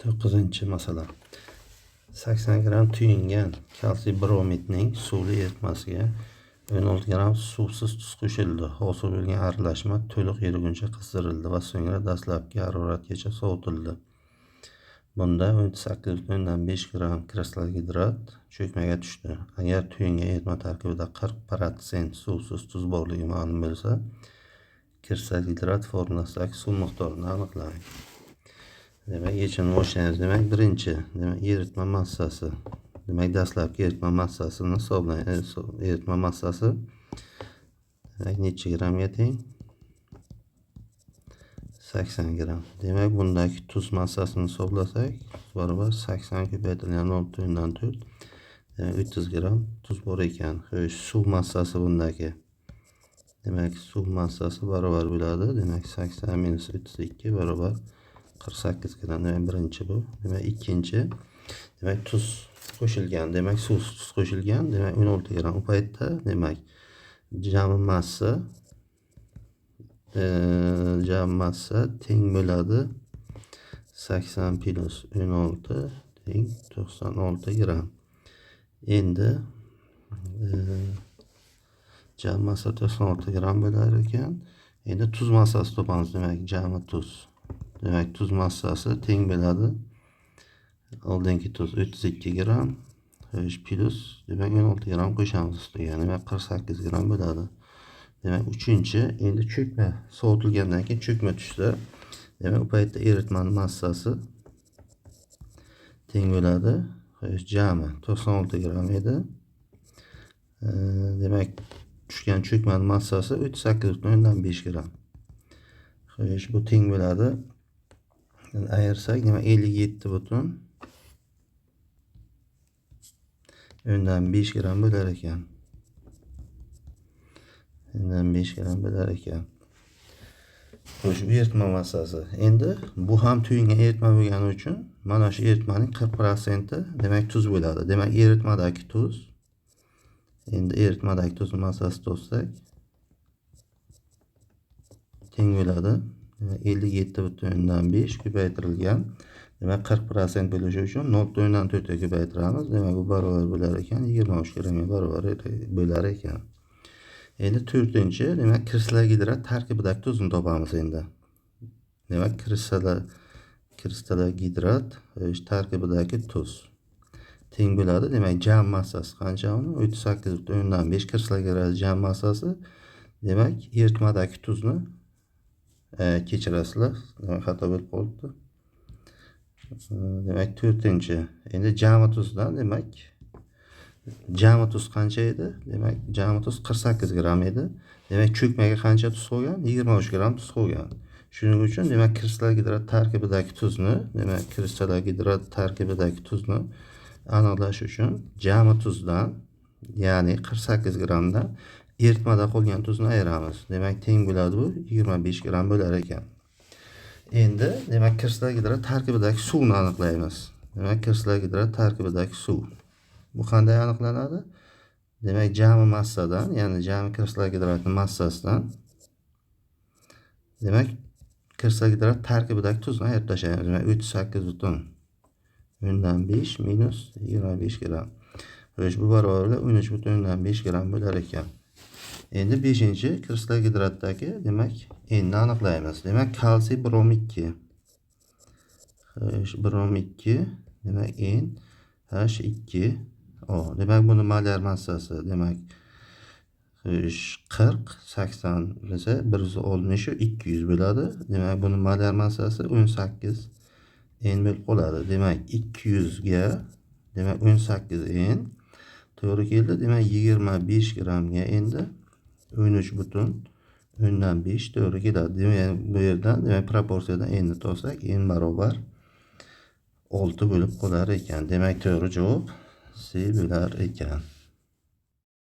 9-chi masala. 80 gram tuyungan kalsiy bromidning suvli eritmasiga 16 gram suvsiz tuz qo'shildi. Hosil bo'lgan aralashma to'liq eriguncha qizdirildi va so'ngra dastlabki haroratgacha sovutildi. Bunda 18.5 gram kristal gidrat cho'kmaga tushdi. Agar tuyungan eritma tarkibida 40% suvsiz tuz borligi ma'lum bo'lsa, kristal gidrat formulasidagi suv miqdorini aniqlang. Demak, yechimni boshlaymiz. Demak, birinchi, eritma massasi. Demak, dastlabki eritma massasini hisoblang. Eritma massasi demak necha gramga teng? 80 gram. Demak, bundagi tuz massasini hisoblasak, barobar 80 ko'paytirilgan 0.4. Demak, 30 gram tuz bor ekan. Xo'sh, suv massasi bundagi. Demak, suv massasi barobar bo'ladi. Demak, 80 minus 32 barobar 48 gram. Demak, birinchi bu. Demak, ikkinchi. Demak, tuz qo'shilgan. Demak, suv tuz qo'shilgan. Demak, 16 gram. U paytda demak, jami massa teng bo'ladi 80 plus 16 teng 96 gram. Endi jami massa 96 gram bo'lar ekan. Endi tuz massasi topamiz. Demak, jami tuz. Demak, tuz massasi teng bo'ladi oldingi tuz 32 gram plus demak 16 gram qo'shamiz ustiga. Demak, 48 gram bo'ladi. Demak, uchinchi, endi cho'kma sovutilgandan keyin cho'kma tushsa, demak, u paytda eritmaning massasi teng bo'ladi. Jami 96 gram edi. Demak, tushgan cho'kmaning massasi 38.5 gram. Xo'sh, bu teng bo'ladi. Ayirsak, demak 57.5 gram bo'lar ekan. 5 gram bo'lar ekan. Xo'sh, bu eritma massasi. Endi bu ham tuyungan eritma bo'lgani uchun mana shu eritmaning 40% demak tuz bo'ladi. Demak, eritmadagi tuz. Endi eritmadagi tuz massasi topsak teng bo'ladi. 57.5 ko'paytirilgan. Demak, 40% bo'lishi uchun 0.4 ga ko'paytiramiz. Demak, bu barobar bo'lar ekan 23 gramga barobar bo'lar ekan. Endi to'rtinchi, demak, kristal gidrat tarkibidagi tuzni topamiz endi. Demak, kristal gidrat tarkibidagi tuz teng bo'ladi. Demak, jam massasi qancha uni? 38.5 kristal gidrat jam massasi. Demak, eritmadagi tuzni kechirasizlar. Demak, xato bo'lib qolibdi. Demak, to'rtinchi. Endi jami tuzdan, demak, jami tuz qancha edi? Demak, jami tuz 48 gram edi. Demak, cho'kmaga qancha tuz qo'ygan? 23 gram tuz qo'ygan. Shuning uchun, demak, kristal gidrat tarkibidagi tuzni, demak, kristal gidrat tarkibidagi tuzni aniqlash uchun jami tuzdan, ya'ni 48 gramdan eritmada qolgan tuzni ayiramiz. Demak, teng bo'ladi bu 25 gram bo'lar ekan. Endi, demak, kristal gidrat tarkibidagi suvni aniqlaymiz. Demak, kristal gidrat tarkibidagi suv. Bu qanday aniqlanadi? Demak, jami massadan, ya'ni jami kristal gidratning massasidan, demak, kristal gidrat tarkibidagi tuzni ayirib tashlaymiz. Demak, 38.5 minus 25 gram. Xo'sh, bu barobar 13.5 gram bo'lar ekan. Endi 5-chi kristal gidratdagi, demak, enni aniqlaymiz. Demak, kalsiy brom 2. Xo'sh, brom 2, demak, en H2 O. Demak, buni molyar massasi, demak, 40, 80 bo'lsa 160, 200 bo'ladi. Demak, buni molyar massasi 18 en bo'lib qoladi. Demak, 200 ga, demak, 18 en to'g'ri keldi. Demak, 25 gramga endi 13.5 to'g'ri keladi. Demak, bu yerdan, demak, proporsiyadan enni topsak, en barobar 6 bo'lib qolar ekan. Demak, to'g'ri javob C bo'lar ekan.